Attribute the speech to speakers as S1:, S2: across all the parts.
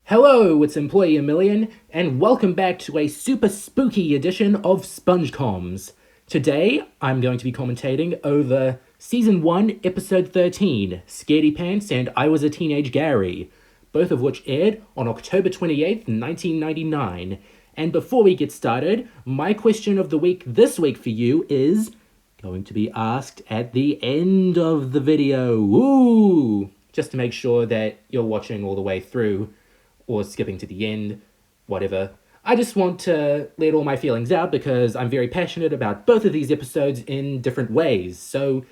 S1: Hello, it's Employee a Million, and welcome back to a super spooky edition of SPONGECOMS. Today, I'm going to be commentating over Season 1, Episode 13, Scaredy Pants and I Was a Teenage Gary, both of which aired on October 28th, 1999. And before we get started, my question of the week this week for you is going to be asked at the end of the video. Woo! Just to make sure that you're watching all the way through, or skipping to the end, whatever. I just want to let all my feelings out because I'm very passionate about both of these episodes in different ways. So,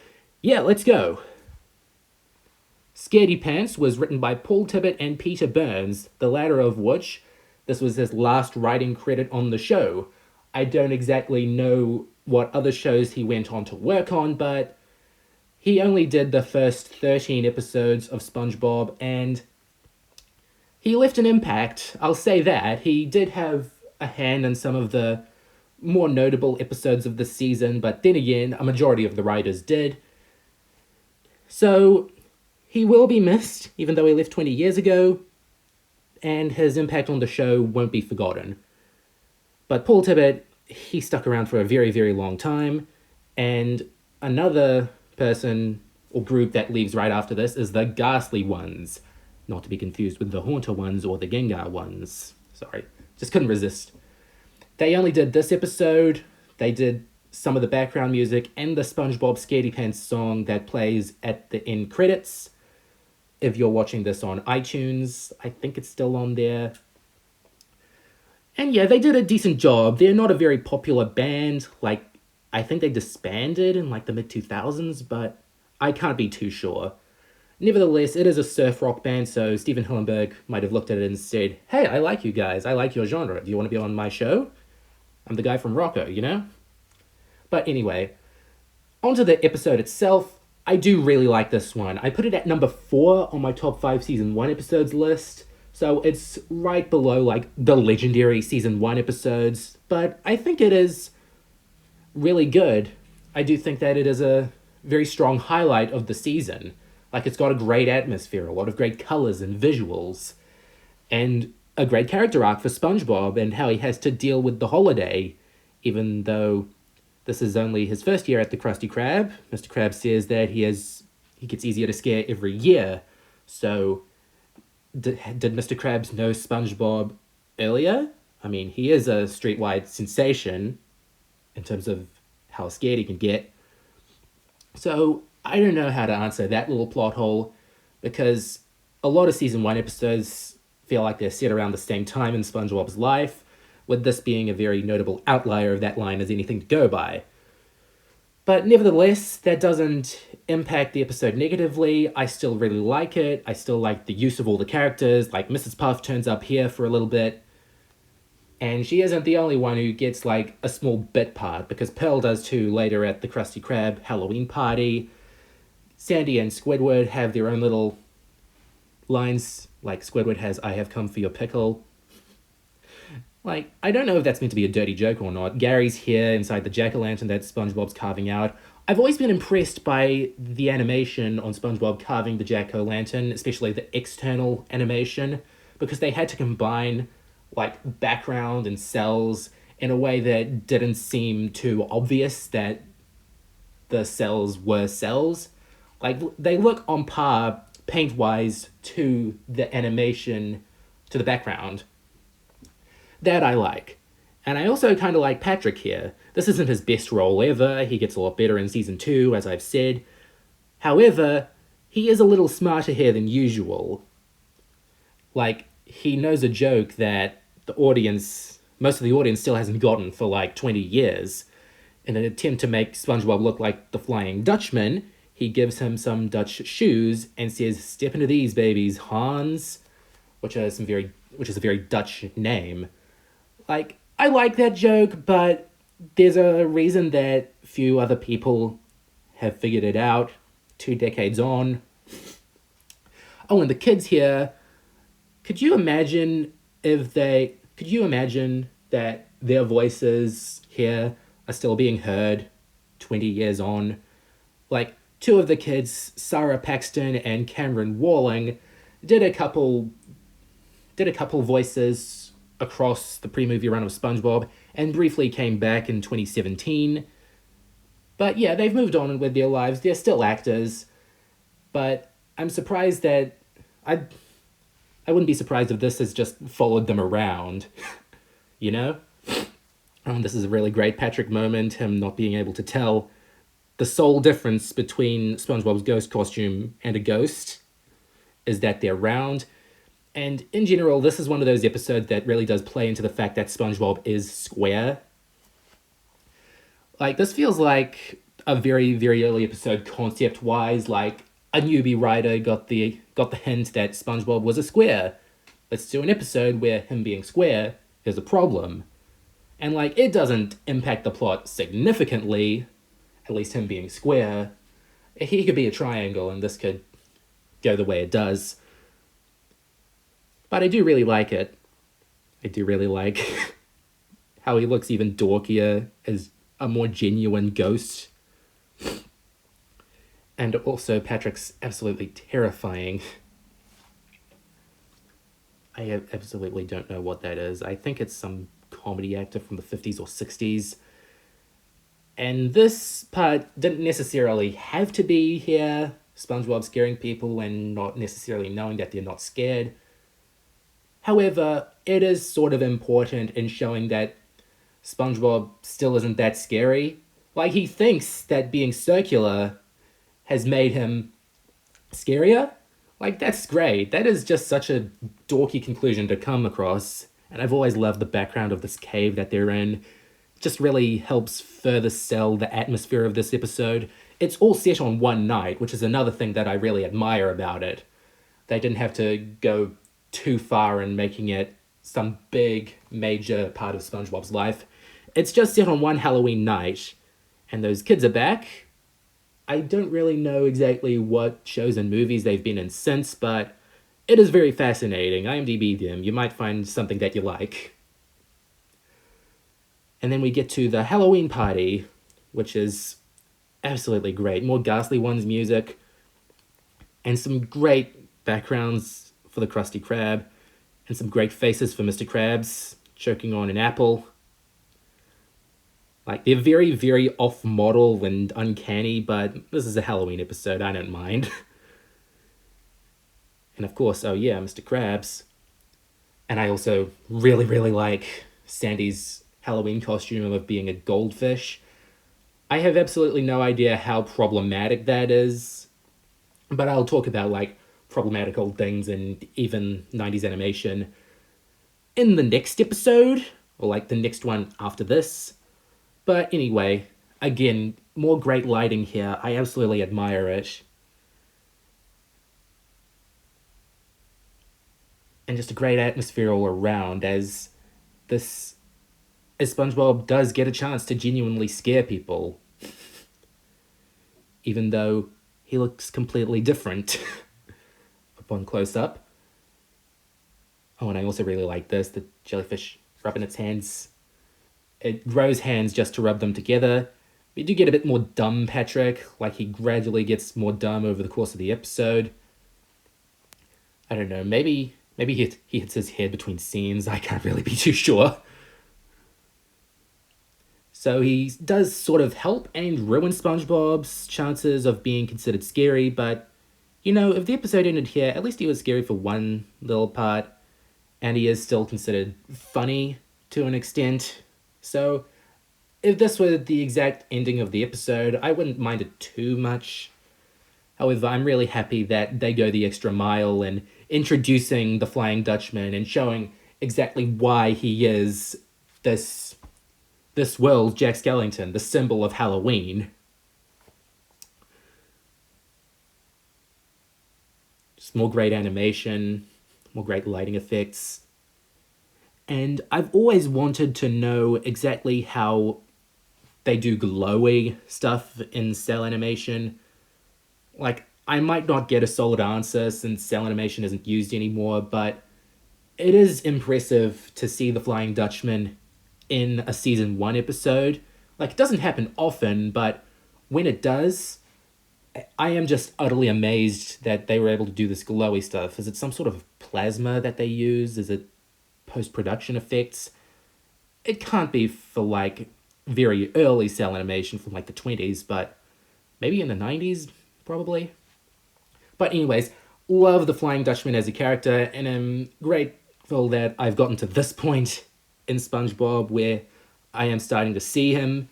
S1: yeah, let's go. Scaredy Pants was written by Paul Tibbitt and Peter Burns, the latter of which, this was his last writing credit on the show. I don't exactly know what other shows he went on to work on, but he only did the first 13 episodes of SpongeBob, and he left an impact, I'll say that. He did have a hand in some of the more notable episodes of the season, but then again, a majority of the writers did. So, he will be missed, even though he left 20 years ago, and his impact on the show won't be forgotten. But Paul Tibbitt, he stuck around for a very, very long time, and another person or group that leaves right after this is the Ghastly Ones, not to be confused with the Haunter Ones or the Gengar Ones. Sorry, just couldn't resist. They only did this episode, they did some of the background music, and the SpongeBob Scaredy Pants song that plays at the end credits. If you're watching this on iTunes, I think it's still on there. And yeah, they did a decent job. They're not a very popular band. Like, I think they disbanded in like the mid-2000s, but I can't be too sure. Nevertheless, it is a surf rock band, so Steven Hillenburg might have looked at it and said, hey, I like you guys. I like your genre. Do you want to be on my show? I'm the guy from Rocco, you know? But anyway, onto the episode itself. I do really like this one. I put it at number 4 on my top 5 Season 1 episodes list. So it's right below, like, the legendary Season 1 episodes, but I think it is really good. I do think that it is a very strong highlight of the season. Like, it's got a great atmosphere, a lot of great colors and visuals, and a great character arc for SpongeBob and how he has to deal with the holiday, even though this is only his first year at the Krusty Krab. Mr. Krab says that he gets easier to scare every year, so did Mr. Krabs know SpongeBob earlier? I mean, he is a streetwide sensation in terms of how scared he can get. So, I don't know how to answer that little plot hole, because a lot of Season 1 episodes feel like they're set around the same time in SpongeBob's life, with this being a very notable outlier of that line as anything to go by. But nevertheless, that doesn't impact the episode negatively. I still really like it. I still like the use of all the characters. Like, Mrs. Puff turns up here for a little bit. And she isn't the only one who gets, like, a small bit part, because Pearl does too later at the Krusty Krab Halloween party. Sandy and Squidward have their own little lines. Like, Squidward has, I have come for your pickle. Like, I don't know if that's meant to be a dirty joke or not. Gary's here inside the jack-o'-lantern that SpongeBob's carving out. I've always been impressed by the animation on SpongeBob carving the jack-o'-lantern, especially the external animation, because they had to combine, like, background and cells in a way that didn't seem too obvious that the cells were cells. Like, they look on par, paint-wise, to the animation, to the background. That I like. And I also kind of like Patrick here. This isn't his best role ever. He gets a lot better in Season 2, as I've said. However, he is a little smarter here than usual. Like, he knows a joke that most of the audience still hasn't gotten for like 20 years. In an attempt to make SpongeBob look like the Flying Dutchman, he gives him some Dutch shoes and says, step into these, babies, Hans, which is a very Dutch name. Like, I like that joke, but there's a reason that few other people have figured it out 2 decades on. Oh, and the kids here, could you imagine that their voices here are still being heard 20 years on? Like, 2 of the kids, Sarah Paxton and Cameron Walling, did a couple did a couple voices across the pre-movie run of SpongeBob, and briefly came back in 2017. But yeah, they've moved on with their lives. They're still actors, but I'm surprised that I wouldn't be surprised if this has just followed them around, you know? This is a really great Patrick moment, him not being able to tell the sole difference between SpongeBob's ghost costume and a ghost is that they're round. And in general, this is one of those episodes that really does play into the fact that SpongeBob is square. Like, this feels like a very, very early episode concept-wise. Like, a newbie writer got the hint that SpongeBob was a square. Let's do an episode where him being square is a problem. And, like, it doesn't impact the plot significantly, at least him being square. He could be a triangle, and this could go the way it does. But I do really like it. I do really like how he looks even dorkier as a more genuine ghost. And also, Patrick's absolutely terrifying. I absolutely don't know what that is. I think it's some comedy actor from the 50s or 60s. And this part didn't necessarily have to be here. SpongeBob scaring people and not necessarily knowing that they're not scared. However, it is sort of important in showing that SpongeBob still isn't that scary. Like, he thinks that being circular has made him scarier. Like, that's great. That is just such a dorky conclusion to come across. And I've always loved the background of this cave that they're in. It just really helps further sell the atmosphere of this episode. It's all set on one night, which is another thing that I really admire about it. They didn't have to go too far in making it some big, major part of SpongeBob's life. It's just set on one Halloween night, and those kids are back. I don't really know exactly what shows and movies they've been in since, but it is very fascinating. IMDb them. You might find something that you like. And then we get to the Halloween party, which is absolutely great. More Ghastly Ones music, and some great backgrounds for the Krusty Krab, and some great faces for Mr. Krabs choking on an apple. Like, they're very, very off-model and uncanny, but this is a Halloween episode, I don't mind. And of course, oh yeah, Mr. Krabs. And I also really, really like Sandy's Halloween costume of being a goldfish. I have absolutely no idea how problematic that is, but I'll talk about, like, problematic old things and even 90s animation in the next episode, or, like, the next one after this. But anyway, again, more great lighting here. I absolutely admire it. And just a great atmosphere all around as SpongeBob does get a chance to genuinely scare people. Even though he looks completely different upon close-up. Oh, and I also really like this, the jellyfish rubbing its hands. It grows hands just to rub them together. We do get a bit more dumb Patrick, like he gradually gets more dumb over the course of the episode. I don't know, maybe he hits his head between scenes, I can't really be too sure. So he does sort of help and ruin SpongeBob's chances of being considered scary, but, you know, if the episode ended here, at least he was scary for one little part, and he is still considered funny to an extent. So, if this were the exact ending of the episode, I wouldn't mind it too much. However, I'm really happy that they go the extra mile in introducing the Flying Dutchman and showing exactly why he is this world's Jack Skellington, the symbol of Halloween. Just more great animation, more great lighting effects. And I've always wanted to know exactly how they do glowy stuff in cell animation. Like, I might not get a solid answer since cell animation isn't used anymore, but it is impressive to see the Flying Dutchman in a season 1 episode. Like, it doesn't happen often, but when it does, I am just utterly amazed that they were able to do this glowy stuff. Is it some sort of plasma that they use? Is it post-production effects? It can't be for like very early cell animation from like the 20s, but maybe in the 90s, probably. But anyways, love the Flying Dutchman as a character, and I'm grateful that I've gotten to this point in SpongeBob where I am starting to see him,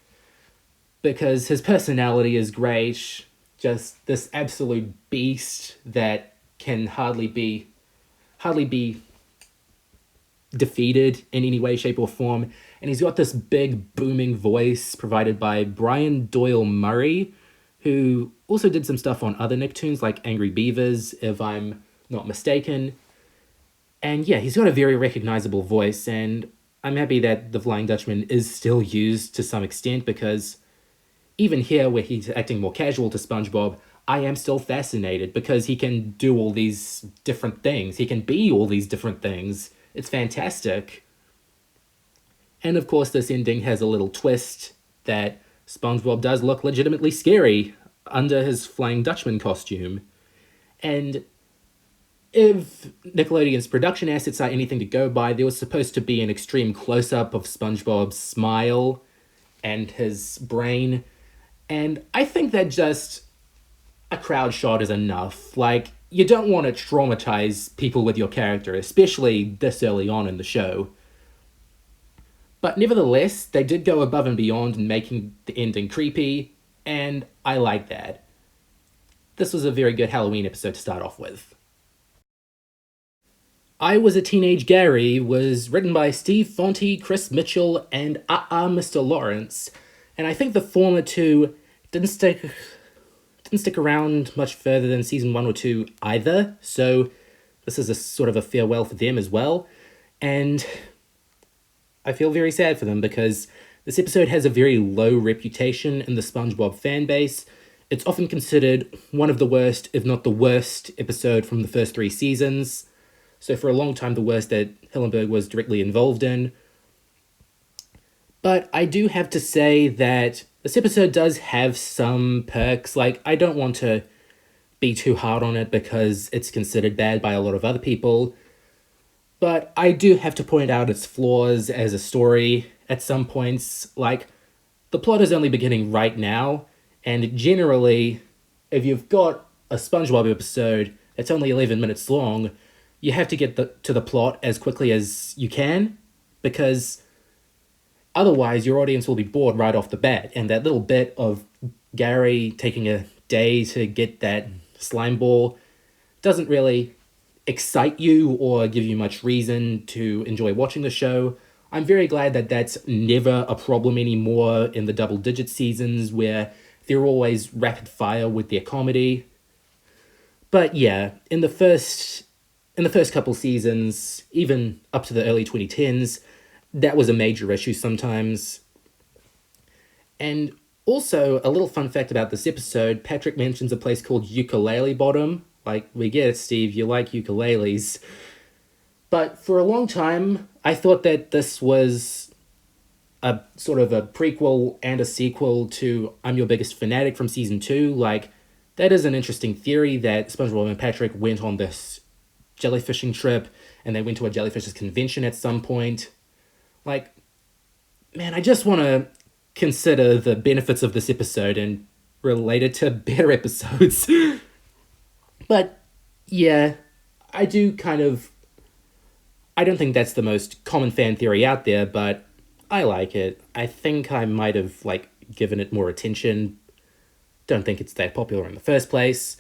S1: because his personality is great. Just this absolute beast that can hardly be defeated in any way, shape, or form. And he's got this big booming voice provided by Brian Doyle Murray, who also did some stuff on other Nicktoons like Angry Beavers, if I'm not mistaken. And yeah, he's got a very recognizable voice, and I'm happy that the Flying Dutchman is still used to some extent, because even here, where he's acting more casual to SpongeBob, I am still fascinated because he can do all these different things. He can be all these different things. It's fantastic. And of course, this ending has a little twist that SpongeBob does look legitimately scary under his Flying Dutchman costume. And if Nickelodeon's production assets are anything to go by, there was supposed to be an extreme close-up of SpongeBob's smile and his brain. And I think that just a crowd shot is enough. Like, you don't want to traumatize people with your character, especially this early on in the show. But nevertheless, they did go above and beyond in making the ending creepy, and I like that. This was a very good Halloween episode to start off with. I Was a Teenage Gary was written by Steve Fonte, Chris Mitchell, and Mr. Lawrence, and I think the former two didn't stick around much further than season 1 or 2 either, so this is a sort of a farewell for them as well. And I feel very sad for them because this episode has a very low reputation in the SpongeBob fan base. It's often considered one of the worst, if not the worst, episode from the first 3 seasons. So for a long time, the worst that Hillenburg was directly involved in. But I do have to say that this episode does have some perks. Like, I don't want to be too hard on it because it's considered bad by a lot of other people. But I do have to point out its flaws as a story at some points. Like, the plot is only beginning right now, and generally, if you've got a SpongeBob episode that's only 11 minutes long, you have to get to the plot as quickly as you can, because otherwise your audience will be bored right off the bat, and that little bit of Gary taking a day to get that slime ball doesn't really excite you or give you much reason to enjoy watching the show. I'm very glad that that's never a problem anymore in the double-digit seasons where they're always rapid fire with their comedy. But yeah, in the first couple seasons, even up to the early 2010s, that was a major issue sometimes. And also, a little fun fact about this episode, Patrick mentions a place called Ukulele Bottom. Like, we get it, Steve, you like ukuleles. But for a long time, I thought that this was a sort of a prequel and a sequel to I'm Your Biggest Fanatic from season 2. Like, that is an interesting theory that SpongeBob and Patrick went on this jellyfishing trip and they went to a jellyfish's convention at some point. Like, man, I just want to consider the benefits of this episode and relate it to better episodes. But, yeah, I don't think that's the most common fan theory out there, but I like it. I think I might have, given it more attention. Don't think it's that popular in the first place.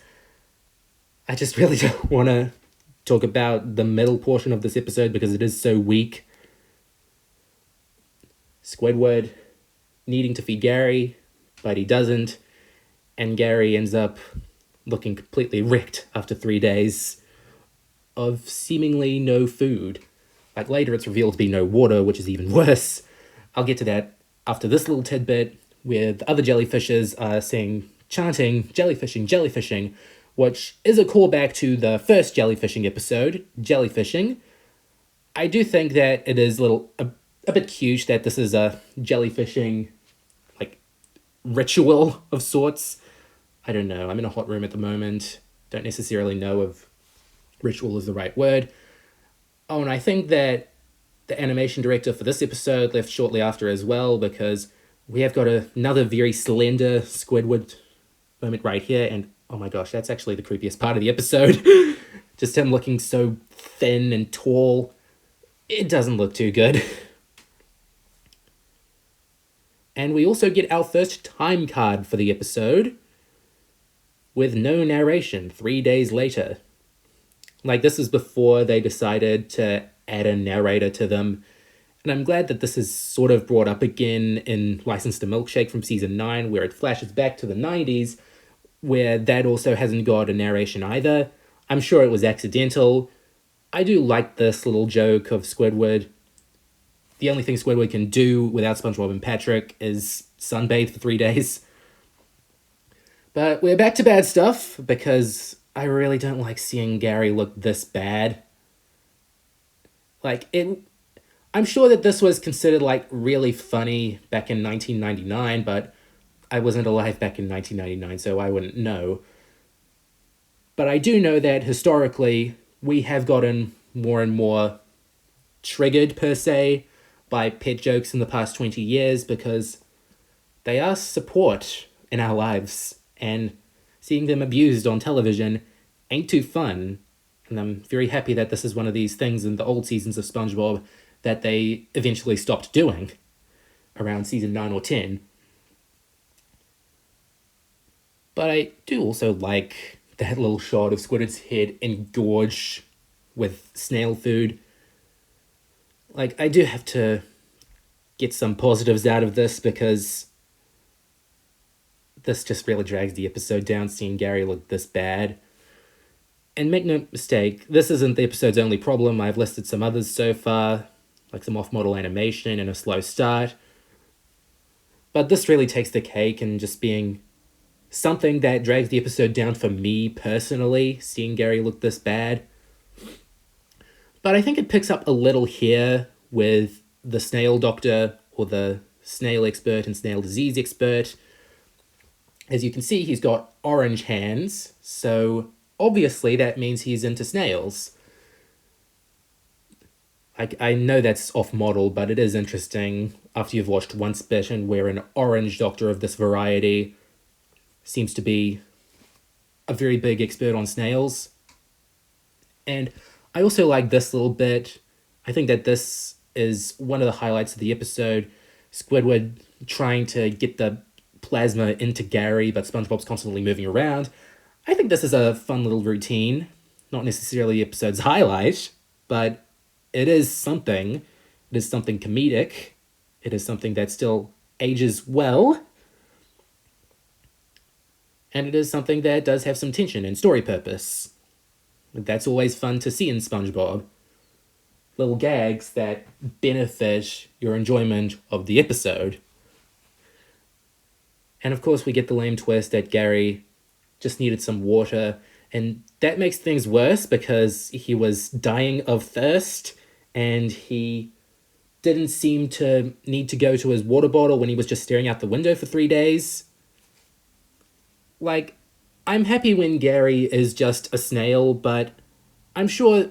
S1: I just really don't want to talk about the middle portion of this episode because it is so weak. Squidward needing to feed Gary, but he doesn't, and Gary ends up looking completely wrecked after 3 days of seemingly no food. Like, later it's revealed to be no water, which is even worse. I'll get to that after this little tidbit where the other jellyfishes are chanting jellyfishing, jellyfishing, which is a callback to the first jellyfishing episode, jellyfishing. I do think that it is a bit cute that this is a jellyfishing ritual of sorts. I don't know, I'm in a hot room at the moment. Don't necessarily know if ritual is the right word. Oh, and I think that the animation director for this episode left shortly after as well, because we have got another very slender Squidward moment right here, and oh my gosh, that's actually the creepiest part of the episode. Just him looking so thin and tall. It doesn't look too good. And we also get our first time card for the episode, with no narration 3 days later. Like, this is before they decided to add a narrator to them. And I'm glad that this is sort of brought up again in License to Milkshake from season 9, where it flashes back to the 90s, where that also hasn't got a narration either. I'm sure it was accidental. I do like this little joke of Squidward. The only thing Squidward can do without SpongeBob and Patrick is sunbathe for 3 days. But we're back to bad stuff, because I really don't like seeing Gary look this bad. Like, I'm sure that this was considered, like, really funny back in 1999, but I wasn't alive back in 1999, so I wouldn't know. But I do know that, historically, we have gotten more and more triggered, per se, by pet jokes in the past 20 years, because they are support in our lives, and seeing them abused on television ain't too fun. And I'm very happy that this is one of these things in the old seasons of SpongeBob that they eventually stopped doing around season 9 or 10. But I do also like that little shot of Squidward's head engorged with snail food. Like, I do have to get some positives out of this, because this just really drags the episode down, seeing Gary look this bad. And make no mistake, this isn't the episode's only problem. I've listed some others so far, like some off-model animation and a slow start. But this really takes the cake in just being something that drags the episode down for me personally, seeing Gary look this bad. But I think it picks up a little here with the snail doctor, or the snail expert and snail disease expert. As you can see, he's got orange hands, so obviously that means he's into snails. I know that's off-model, but it is interesting after you've watched Once Bitten, where an orange doctor of this variety seems to be a very big expert on snails. And I also like this little bit. I think that this is one of the highlights of the episode. Squidward trying to get the plasma into Gary, but SpongeBob's constantly moving around. I think this is a fun little routine. Not necessarily the episode's highlight, but it is something. It is something comedic. It is something that still ages well. And it is something that does have some tension and story purpose. That's always fun to see in SpongeBob. Little gags that benefit your enjoyment of the episode. And of course we get the lame twist that Gary just needed some water, and that makes things worse because he was dying of thirst, and he didn't seem to need to go to his water bottle when he was just staring out the window for 3 days. Like, I'm happy when Gary is just a snail, but I'm sure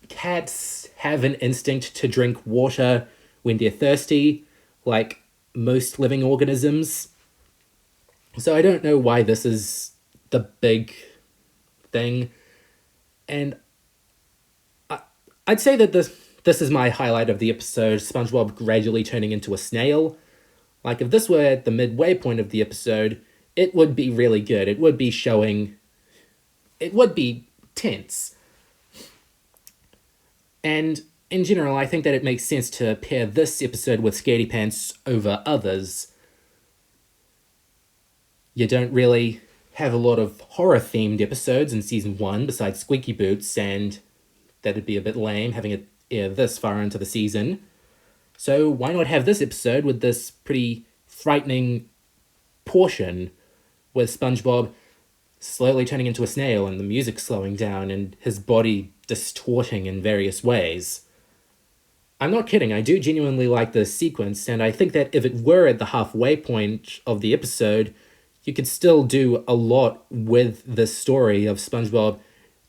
S1: cats have an instinct to drink water when they're thirsty, like most living organisms. So I don't know why this is the big thing. And I'd say that this is my highlight of the episode, SpongeBob gradually turning into a snail. Like, if this were at the midway point of the episode, it would be really good. It would be showing... It would be tense. And in general, I think that it makes sense to pair this episode with Scaredy Pants over others. You don't really have a lot of horror-themed episodes in Season 1 besides Squeaky Boots, and that'd be a bit lame having it air this far into the season. So why not have this episode with this pretty frightening portion with SpongeBob slowly turning into a snail and the music slowing down and his body distorting in various ways. I'm not kidding, I do genuinely like this sequence, and I think that if it were at the halfway point of the episode, you could still do a lot with this story of SpongeBob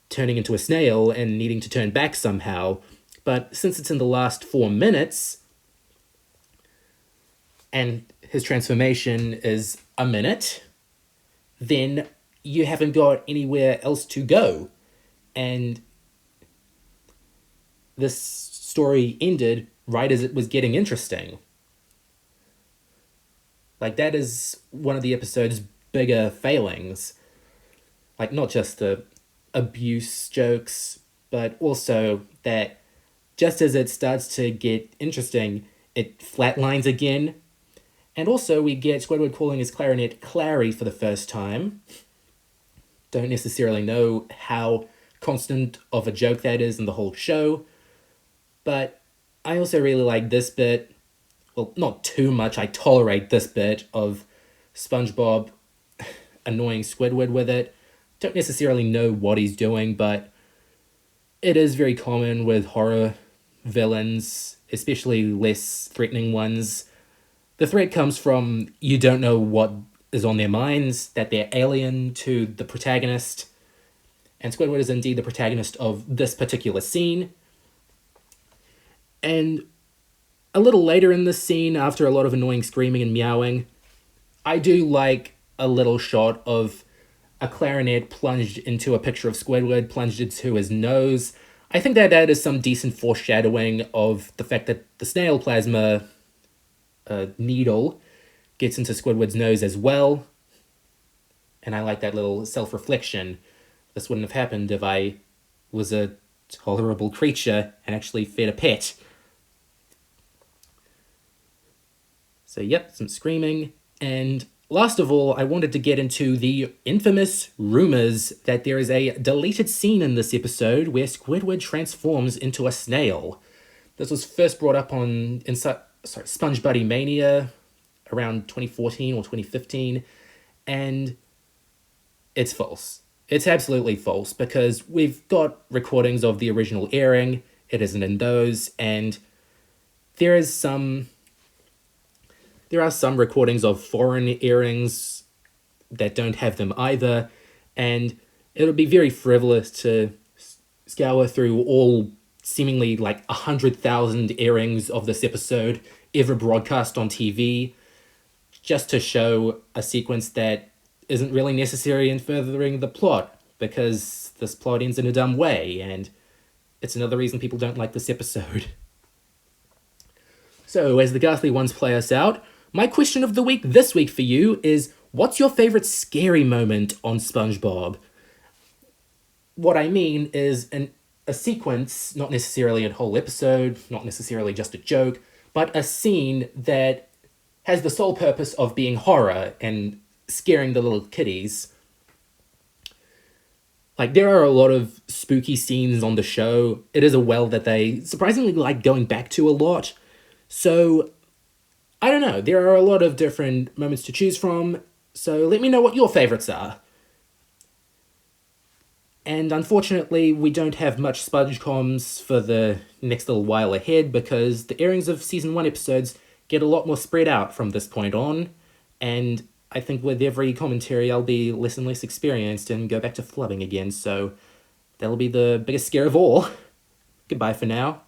S1: turning into a snail and needing to turn back somehow. But since it's in the last 4 minutes, and his transformation is a minute, then you haven't got anywhere else to go. And this story ended right as it was getting interesting. Like, that is one of the episode's bigger failings. Like, not just the abuse jokes, but also that just as it starts to get interesting, it flatlines again. And also we get Squidward calling his clarinet Clary for the first time. Don't necessarily know how constant of a joke that is in the whole show. But I also really like this bit. Well, not too much. I tolerate this bit of SpongeBob annoying Squidward with it. Don't necessarily know what he's doing, but it is very common with horror villains, especially less threatening ones. The threat comes from you don't know what is on their minds, that they're alien to the protagonist. And Squidward is indeed the protagonist of this particular scene. And a little later in this scene, after a lot of annoying screaming and meowing, I do like a little shot of a clarinet plunged into a picture of Squidward, plunged into his nose. I think that is some decent foreshadowing of the fact that the snail plasma needle gets into Squidward's nose as well. And I like that little self-reflection. This wouldn't have happened if I was a tolerable creature and actually fed a pet. So yep, some screaming. And last of all, I wanted to get into the infamous rumors that there is a deleted scene in this episode where Squidward transforms into a snail. This was first brought up on Sponge Buddy Mania around 2014 or 2015, and it's false. It's absolutely false, because we've got recordings of the original airing. It isn't in those, and there are some recordings of foreign airings that don't have them either, and it would be very frivolous to scour through all seemingly like 100,000 airings of this episode ever broadcast on TV just to show a sequence that isn't really necessary in furthering the plot, because this plot ends in a dumb way, and it's another reason people don't like this episode. So, as the ghastly ones play us out, my question of the week this week for you is, what's your favorite scary moment on SpongeBob? What I mean is a sequence, not necessarily a whole episode, not necessarily just a joke, but a scene that has the sole purpose of being horror and scaring the little kiddies. Like, there are a lot of spooky scenes on the show. It is a well that they surprisingly like going back to a lot. So, I don't know. There are a lot of different moments to choose from. So let me know what your favorites are. And unfortunately, we don't have much SpongeComs for the next little while ahead, because the airings of Season 1 episodes get a lot more spread out from this point on, and I think with every commentary I'll be less and less experienced and go back to flubbing again, so that'll be the biggest scare of all. Goodbye for now.